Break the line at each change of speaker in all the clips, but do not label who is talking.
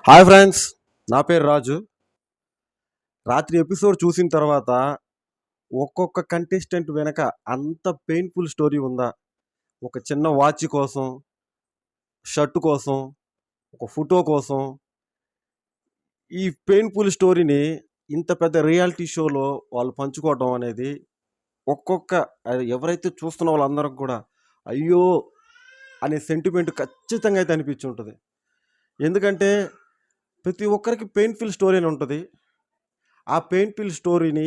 Hi friends, నా పేరు రాజు. రాత్రి ఎపిసోడ్ చూసిన తర్వాత ఒక్కొక్క కంటెస్టెంట్ వెనక అంత పెయిన్ఫుల్ స్టోరీ ఉందా? ఒక చిన్న వాచ్ కోసం, షర్ట్ కోసం, ఒక ఫోటో కోసం ఈ పెయిన్ఫుల్ స్టోరీని ఇంత పెద్ద రియాలిటీ షోలో వాళ్ళు పంచుకోవడం అనేది ఒక్కొక్క ఎవరైతే చూస్తున్న వాళ్ళందరికి కూడా అయ్యో అనే సెంటిమెంట్ ఖచ్చితంగా అయితే అనిపించి ఉంటుంది. ఎందుకంటే ప్రతి ఒక్కరికి పెయిన్ఫుల్ స్టోరీ అని ఉంటుంది. ఆ పెయిన్ఫుల్ స్టోరీని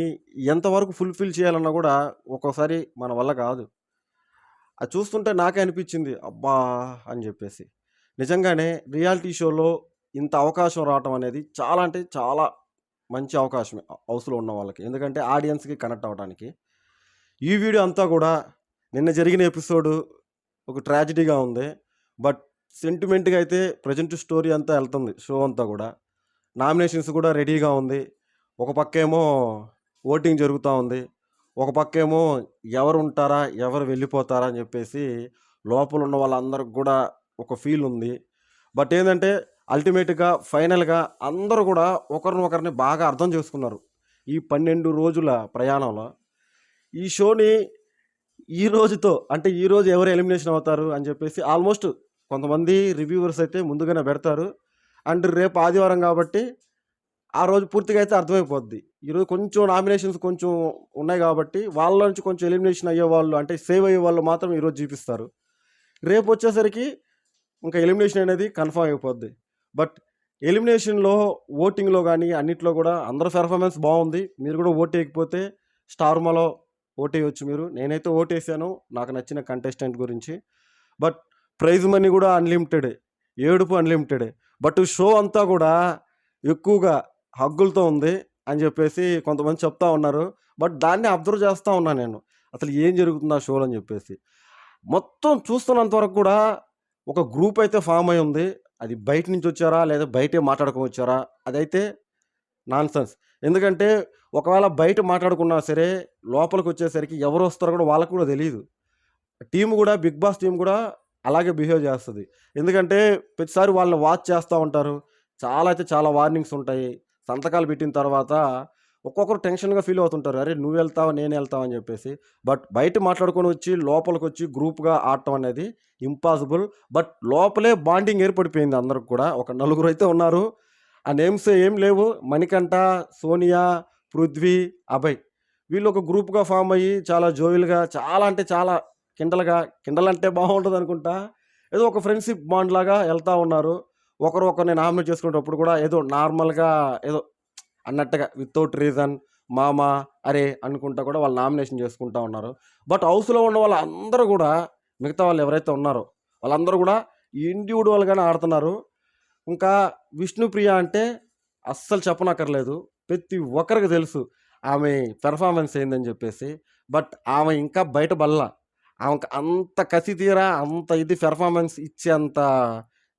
ఎంతవరకు ఫుల్ఫిల్ చేయాలన్నా కూడా ఒక్కోసారి మన వల్ల కాదు. అది చూస్తుంటే నాకే అనిపించింది అబ్బా అని చెప్పేసి. నిజంగానే రియాలిటీ షోలో ఇంత అవకాశం రావటం అనేది చాలా అంటే చాలా మంచి అవకాశమే హౌస్లో ఉన్న వాళ్ళకి. ఎందుకంటే ఆడియన్స్కి కనెక్ట్ అవ్వడానికి. ఈ వీడియో అంతా కూడా నిన్న జరిగిన ఎపిసోడు ఒక ట్రాజిడీగా ఉంది. బట్ సెంటిమెంట్గా అయితే ప్రజెంట్ స్టోరీ అంతా వెళ్తుంది. షో అంతా కూడా నామినేషన్స్ కూడా రెడీగా ఉంది. ఒక పక్కేమో ఓటింగ్ జరుగుతూ ఉంది. ఒక పక్కేమో ఎవరు ఉంటారా ఎవరు వెళ్ళిపోతారా అని చెప్పేసి లోపల ఉన్న వాళ్ళందరికి కూడా ఒక ఫీల్ ఉంది. బట్ ఏంటంటే అల్టిమేట్గా ఫైనల్గా అందరూ కూడా ఒకరిని బాగా అర్థం చేసుకున్నారు ఈ 12 రోజుల ప్రయాణంలో. ఈ షోని ఈ రోజుతో అంటే ఈరోజు ఎవరు ఎలిమినేషన్ అవుతారు అని చెప్పేసి ఆల్మోస్ట్ కొంతమంది రివ్యూవర్స్ అయితే ముందుగానే పెడతారు. అండ్ రేపు ఆదివారం కాబట్టి ఆ రోజు పూర్తిగా అయితే అర్థమైపోద్ది. ఈరోజు కొంచెం నామినేషన్స్ కొంచెం ఉన్నాయి కాబట్టి వాళ్ళ నుంచి కొంచెం ఎలిమినేషన్ అయ్యేవాళ్ళు అంటే సేవ్ అయ్యే వాళ్ళు మాత్రం ఈరోజు చూపిస్తారు. రేపు వచ్చేసరికి ఇంకా ఎలిమినేషన్ అనేది కన్ఫర్మ్ అయిపోద్ది. బట్ ఎలిమినేషన్లో ఓటింగ్లో కానీ అన్నిట్లో కూడా అందరూ పెర్ఫార్మెన్స్ బాగుంది. మీరు కూడా ఓటు వేయకపోతే స్టార్మాలో ఓటేయచ్చు మీరు. నేనైతే ఓటేసాను నాకు నచ్చిన కంటెస్టెంట్ గురించి. బట్ ప్రైజ్ మనీ కూడా అన్లిమిటెడే, ఏడుపు అన్లిమిటెడే. బట్ షో అంతా కూడా ఎక్కువగా హగ్గులతో ఉంది అని చెప్పేసి కొంతమంది చెప్తా ఉన్నారు. బట్ దాన్ని అబ్జర్వ్ చేస్తూ ఉన్నాను నేను, అసలు ఏం జరుగుతుంది ఆ షోలో అని చెప్పేసి. మొత్తం చూస్తున్నంత వరకు కూడా ఒక గ్రూప్ అయితే ఫామ్ అయి ఉంది. అది బయట నుంచి వచ్చారా లేదా బయటే మాట్లాడుకొని వచ్చారా అదైతే నాన్సెన్స్. ఎందుకంటే ఒకవేళ బయట మాట్లాడుకున్నా సరే లోపలికి వచ్చేసరికి ఎవరు వస్తారో కూడా వాళ్ళకు కూడా తెలియదు. టీం కూడా బిగ్ బాస్ టీం కూడా అలాగే బిహేవ్ చేస్తుంది. ఎందుకంటే ప్రతిసారి వాళ్ళని వాచ్ చేస్తూ ఉంటారు. చాలా అయితే చాలా వార్నింగ్స్ ఉంటాయి. సంతకాలు పెట్టిన తర్వాత ఒక్కొక్కరు టెన్షన్గా ఫీల్ అవుతుంటారు, అరే నువ్వు వెళ్తావా నేను వెళ్తావా అని చెప్పేసి. బట్ బయట మాట్లాడుకొని వచ్చి లోపలికి వచ్చి గ్రూప్గా ఆడటం అనేది ఇంపాసిబుల్. బట్ లోపలే బాండింగ్ ఏర్పడిపోయింది అందరికి కూడా. ఒక నలుగురు అయితే ఉన్నారు, ఆ నేమ్స్ ఏం లేవు, మణికంఠ, సోనియా, పృథ్వీ, అభయ్. వీళ్ళు ఒక గ్రూప్గా ఫామ్ అయ్యి చాలా జోవిల్గా చాలా అంటే చాలా కిండల్ అంటే బాగుంటుంది అనుకుంటా, ఏదో ఒక ఫ్రెండ్షిప్ బాండ్ లాగా వెళ్తూ ఉన్నారు. ఒకరిని నామినేట్ చేసుకునేటప్పుడు కూడా ఏదో నార్మల్గా ఏదో అన్నట్టుగా వితౌట్ రీజన్ మామ అరే అనుకుంటా కూడా వాళ్ళు నామినేషన్ చేసుకుంటూ ఉన్నారు. బట్ హౌస్లో ఉన్న వాళ్ళందరూ కూడా మిగతా వాళ్ళు ఎవరైతే ఉన్నారో వాళ్ళందరూ కూడా ఇండివిజువల్గానే ఆడుతున్నారు. ఇంకా విష్ణుప్రియ అంటే అస్సలు చెప్పనక్కర్లేదు, ప్రతి ఒక్కరికి తెలుసు ఆమె పెర్ఫార్మెన్స్ ఏందని చెప్పేసి. బట్ ఆమె ఇంకా బయట బల్ల, ఆమెకు అంత కసి తీరా అంత ఇది పెర్ఫార్మెన్స్ ఇచ్చేంత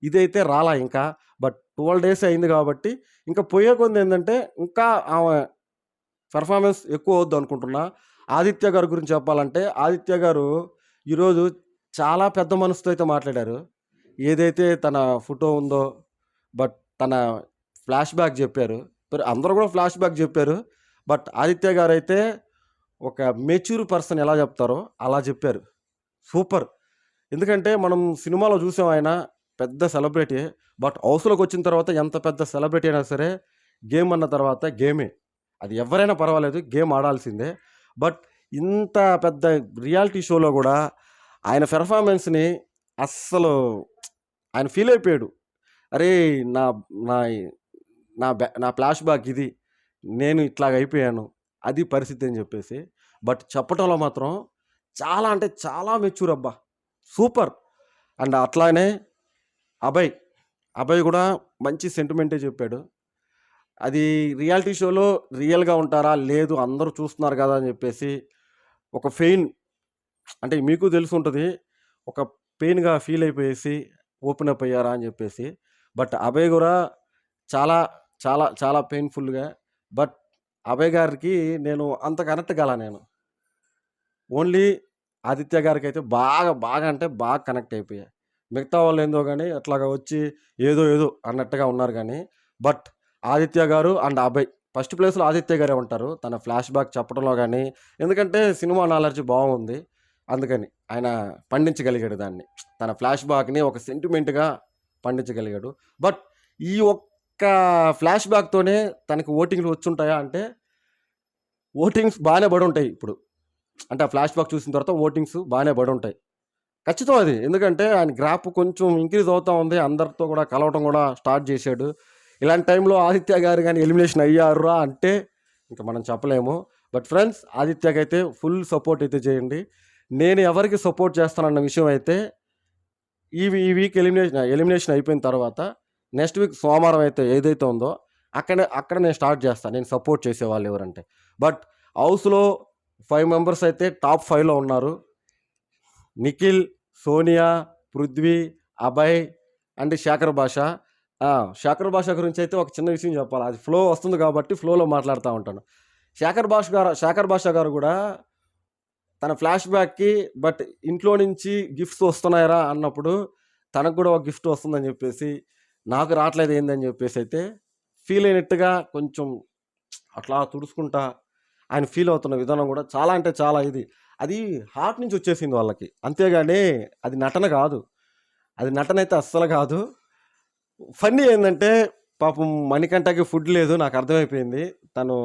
ఇదైతే రాలా ఇంకా. బట్ 12 days అయింది కాబట్టి ఇంకా పోయే కొంది ఏంటంటే ఇంకా ఆమె పెర్ఫార్మెన్స్ ఎక్కువ అవుద్ది అనుకుంటున్నా. ఆదిత్య గారి గురించి చెప్పాలంటే ఆదిత్య గారు ఈరోజు చాలా పెద్ద మనసుతో అయితే మాట్లాడారు. ఏదైతే తన ఫోటో ఉందో బట్ తన ఫ్లాష్ బ్యాక్ చెప్పారు. అందరూ కూడా ఫ్లాష్ బ్యాక్ చెప్పారు. బట్ ఆదిత్య గారు అయితే ఒక మెచ్యూర్ పర్సన్ ఎలా చెప్తారో అలా చెప్పారు. సూపర్. ఎందుకంటే మనం సినిమాలో చూసాం ఆయన పెద్ద సెలబ్రిటీ. బట్ హౌస్లోకి వచ్చిన తర్వాత ఎంత పెద్ద సెలబ్రిటీ అయినా సరే గేమ్ అన్న తర్వాత గేమే, అది ఎవరైనా పర్వాలేదు, గేమ్ ఆడాల్సిందే. బట్ ఇంత పెద్ద రియాలిటీ షోలో కూడా ఆయన పెర్ఫార్మెన్స్ని అస్సలు ఆయన ఫీల్ అయిపోయాడు. అరే నా నా నా నా ఫ్లాష్ బ్యాక్ ఇది, నేను ఇట్లాగ అయిపోయాను, అది పరిస్థితి అని చెప్పేసి. బట్ చెప్పటంలో మాత్రం చాలా అంటే చాలా మెచ్యూర్ అబ్బా, సూపర్. అండ్ అట్లానే అభయ్ కూడా మంచి సెంటిమెంటే చెప్పాడు. అది రియాలిటీ షోలో రియల్గా ఉంటారా లేదు అందరూ చూస్తున్నారు కదా అని చెప్పేసి ఒక పెయిన్ అంటే మీకు తెలిసి ఉంటుంది, ఒక పెయిన్గా ఫీల్ అయిపోయేసి ఓపెన్ అప్ అయ్యారా అని చెప్పేసి. బట్ అభయ్ కూడా చాలా చాలా చాలా పెయిన్ఫుల్గా. బట్ అభయ్ గారికి నేను అంత కనెక్ట్ కాల, నేను ఓన్లీ ఆదిత్య గారికి అయితే బాగా బాగా అంటే బాగా కనెక్ట్ అయిపోయా. మిగతా వాళ్ళు ఏందో కానీ అట్లాగా వచ్చి ఏదో ఏదో అన్నట్టుగా ఉన్నారు కానీ, బట్ ఆదిత్య గారు అండ్ అభయ్ ఫస్ట్ ప్లేస్లో ఆదిత్య గారే ఉంటారు తన ఫ్లాష్ బ్యాక్ చెప్పడంలో కానీ. ఎందుకంటే సినిమా నాలెడ్జ్ బాగుంది, అందుకని ఆయన పండించగలిగాడు దాన్ని. తన ఫ్లాష్ బ్యాక్ని ఒక సెంటిమెంట్గా పండించగలిగాడు. బట్ ఈ ఒక్క ఫ్లాష్ బ్యాక్తోనే తనకి ఓటింగ్లు వచ్చుంటాయా అంటే ఓటింగ్స్ బాగానే పడి ఉంటాయి ఇప్పుడు. అంటే ఆ ఫ్లాష్ బ్యాక్ చూసిన తర్వాత ఓటింగ్స్ బాగానే పడి ఉంటాయి ఖచ్చితం అది. ఎందుకంటే ఆయన గ్రాఫ్ కొంచెం ఇంక్రీజ్ అవుతూ ఉంది, అందరితో కూడా కలవటం కూడా స్టార్ట్ చేశాడు. ఇలాంటి టైంలో ఆదిత్య గారు కానీ ఎలిమినేషన్ అయ్యారా అంటే ఇంకా మనం చెప్పలేము. బట్ ఫ్రెండ్స్, ఆదిత్యకి అయితే ఫుల్ సపోర్ట్ అయితే చేయండి. నేను ఎవరికి సపోర్ట్ చేస్తానన్న విషయం అయితే ఈ వీక్ ఎలిమినేషన్ అయిపోయిన తర్వాత నెక్స్ట్ వీక్ సోమవారం అయితే ఏదైతే ఉందో అక్కడ నేను స్టార్ట్ చేస్తాను నేను సపోర్ట్ చేసేవాళ్ళు ఎవరంటే. బట్ హౌస్లో 5 మెంబర్స్ అయితే టాప్ 5లో ఉన్నారు. నిఖిల్, సోనియా, పృథ్వీ, అభయ్ అండ్ శేఖర్ భాష. శేఖర్ భాష గురించి అయితే ఒక చిన్న విషయం చెప్పాలి, అది ఫ్లో వస్తుంది కాబట్టి ఫ్లోలో మాట్లాడుతూ ఉంటాను. శేఖర్ భాష గారు కూడా తన ఫ్లాష్ బ్యాక్కి బట్ ఇంట్లో నుంచి గిఫ్ట్స్ వస్తున్నాయరా అన్నప్పుడు తనకు కూడా ఒక గిఫ్ట్ వస్తుందని చెప్పేసి, నాకు రావట్లేదు ఏందని చెప్పేసి అయితే ఫీల్ అయినట్టుగా కొంచెం అట్లా తుడుచుకుంటా ఆయన ఫీల్ అవుతున్న విధానం కూడా చాలా అంటే చాలా అది హార్ట్ నుంచి వచ్చేసింది వాళ్ళకి. అంతేగాని అది నటన కాదు, అది నటన అయితే అస్సలు కాదు. ఫన్నీ ఏంటంటే పాపం మణికంఠకి ఫుడ్ లేదు, నాకు అర్థమైపోయింది. తను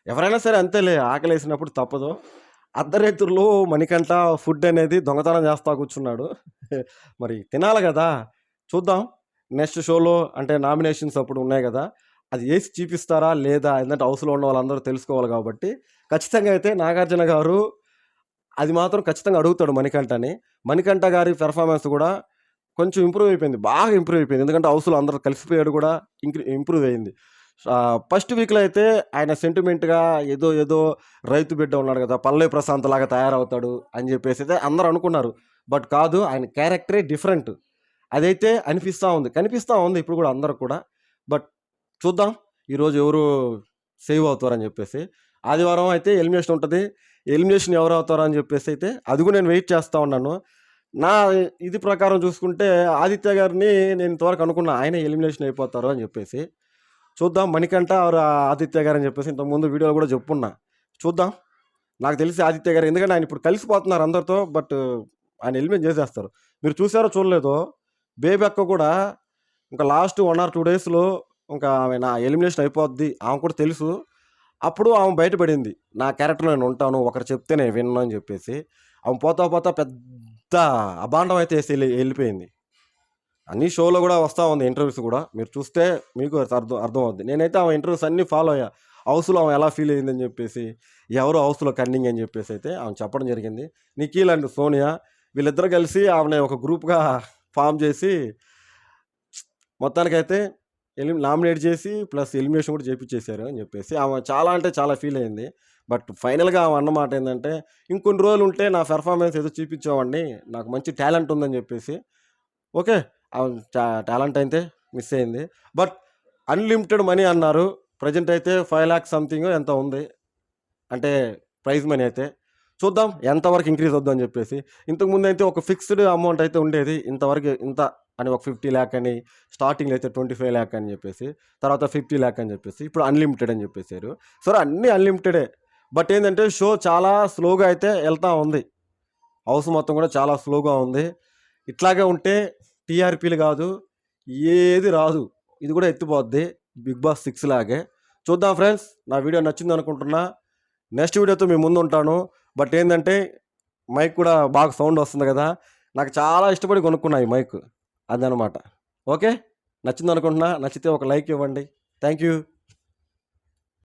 ఎవరైనా సరే అంతేలే, ఆకలి వేసినప్పుడు తప్పదు. అర్ధరాత్రుల్లో మణికంఠ ఫుడ్ అనేది దొంగతనం చేస్తా కూర్చున్నాడు. మరి తినాలి కదా, చూద్దాం నెక్స్ట్ షోలో. అంటే నామినేషన్స్ అప్పుడు ఉన్నాయి కదా, అది వేసి చూపిస్తారా లేదా, ఎందుకంటే హౌస్లో ఉన్న వాళ్ళందరూ తెలుసుకోవాలి కాబట్టి. ఖచ్చితంగా అయితే నాగార్జున గారు అది మాత్రం ఖచ్చితంగా అడుగుతాడు మణికంఠని. మణికంఠ గారి పెర్ఫార్మెన్స్ కూడా కొంచెం ఇంప్రూవ్ అయిపోయింది, బాగా ఇంప్రూవ్ అయిపోయింది. ఎందుకంటే హౌస్లో అందరూ కలిసిపోయాడు కూడా ఇంప్రూవ్ అయింది. ఫస్ట్ వీక్లో అయితే ఆయన సెంటిమెంట్గా ఏదో రైతు బిడ్డ ఉన్నాడు కదా, పల్లవి ప్రశాంత్ లాగా తయారవుతాడు అని చెప్పేసి అయితే అందరూ అనుకున్నారు. బట్ కాదు, ఆయన క్యారెక్టరే డిఫరెంట్. అదైతే కనిపిస్తూ ఉంది ఇప్పుడు కూడా అందరూ కూడా. బట్ చూద్దాం ఈరోజు ఎవరు సేవ్ అవుతారని చెప్పేసి. ఆదివారం అయితే ఎలిమినేషన్ ఉంటుంది, ఎలిమినేషన్ ఎవరు అవుతారో అని చెప్పేసి అయితే అది కూడా నేను వెయిట్ చేస్తూ ఉన్నాను. నా ఇది ప్రకారం చూసుకుంటే ఆదిత్య గారిని నేను ఇంతవరకు అనుకున్నా ఆయన ఎలిమినేషన్ అయిపోతారు అని చెప్పేసి. చూద్దాం మణికంఠ ఆర్ ఆదిత్య గారు అని చెప్పేసి ఇంతకుముందు వీడియోలో కూడా చెప్పున్నా. చూద్దాం, నాకు తెలిసి ఆదిత్య గారు, ఎందుకంటే ఆయన ఇప్పుడు కలిసిపోతున్నారు అందరితో. బట్ ఆయన ఎలిమినేట్ చేసేస్తారు. మీరు చూసారో చూడలేదో, బేబీ అక్క కూడా ఇంకా లాస్ట్ 1 or 2 డేస్లో ఇంకా ఆమె నా ఎలిమినేషన్ అయిపోద్ది ఆమె కూడా తెలుసు. అప్పుడు ఆమె బయటపడింది, నా క్యారెక్టర్లో నేను ఉంటాను, ఒకరు చెప్తే నేను విన్నాను అని చెప్పేసి. ఆమె పోతా పెద్ద అభాండం అయితే వేసి వెళ్ళిపోయింది. అన్ని షోలో కూడా వస్తూ ఉంది, ఇంటర్వ్యూస్ కూడా మీరు చూస్తే మీకు అర్థం అవుద్ది. నేనైతే ఆమె ఇంటర్వ్యూస్ అన్నీ ఫాలో అయ్యా, హౌస్లో ఆమె ఎలా ఫీల్ అయ్యిందని చెప్పేసి, ఎవరు హౌస్లో కన్నింగ్ అని చెప్పేసి అయితే ఆమె చెప్పడం జరిగింది. నిఖిల్ అండ్ సోనియా వీళ్ళిద్దరు కలిసి ఆమెని ఒక గ్రూప్గా ఫామ్ చేసి మొత్తానికైతే నామినేట్ చేసి ప్లస్ ఎలిమినేషన్ కూడా చేయించేశారు అని చెప్పేసి ఆమె చాలా అంటే చాలా ఫీల్ అయింది. బట్ ఫైనల్గా ఆమె అన్నమాట ఏంటంటే, ఇంకొన్ని రోజులు ఉంటే నా పెర్ఫార్మెన్స్ ఏదో చూపించేవాడిని, నాకు మంచి టాలెంట్ ఉందని చెప్పేసి. ఓకే, టాలెంట్ అయితే మిస్ అయింది. బట్ అన్లిమిటెడ్ మనీ అన్నారు, ప్రజెంట్ అయితే 5 lakhs సంథింగ్ ఎంత ఉంది అంటే ప్రైజ్ మనీ అయితే. చూద్దాం ఎంతవరకు ఇంక్రీజ్ అవుద్దు అని చెప్పేసి. ఇంతకుముందు అయితే ఒక ఫిక్స్డ్ అమౌంట్ అయితే ఉండేది, ఇంతవరకు ఇంత అని ఒక 50 lakh అని, స్టార్టింగ్లో అయితే 25 lakh అని చెప్పేసి, తర్వాత 50 lakh అని చెప్పేసి, ఇప్పుడు అన్లిమిటెడ్ అని చెప్పేశారు. సరే అన్నీ అన్లిమిటెడే. బట్ ఏంటంటే షో చాలా స్లోగా అయితే వెళ్తూ ఉంది, హౌస్ మొత్తం కూడా చాలా స్లోగా ఉంది. ఇట్లాగే ఉంటే టీఆర్పీలు కాదు ఏది రాదు, ఇది కూడా ఎత్తిపోద్ది బిగ్ బాస్ 6 లాగే. చూద్దాం ఫ్రెండ్స్, నా వీడియో నచ్చింది అనుకుంటున్నా. నెక్స్ట్ వీడియోతో మీ ముందు ఉంటాను. బట్ ఏంటంటే మైక్ కూడా బాగా సౌండ్ వస్తుంది కదా, నాకు చాలా ఇష్టపడి కొనుక్కున్నా ఈ మైక్, అదనమాట. ఓకే, నచ్చింది అనుకుంటున్నా. నచ్చితే ఒక లైక్ ఇవ్వండి. Thank you.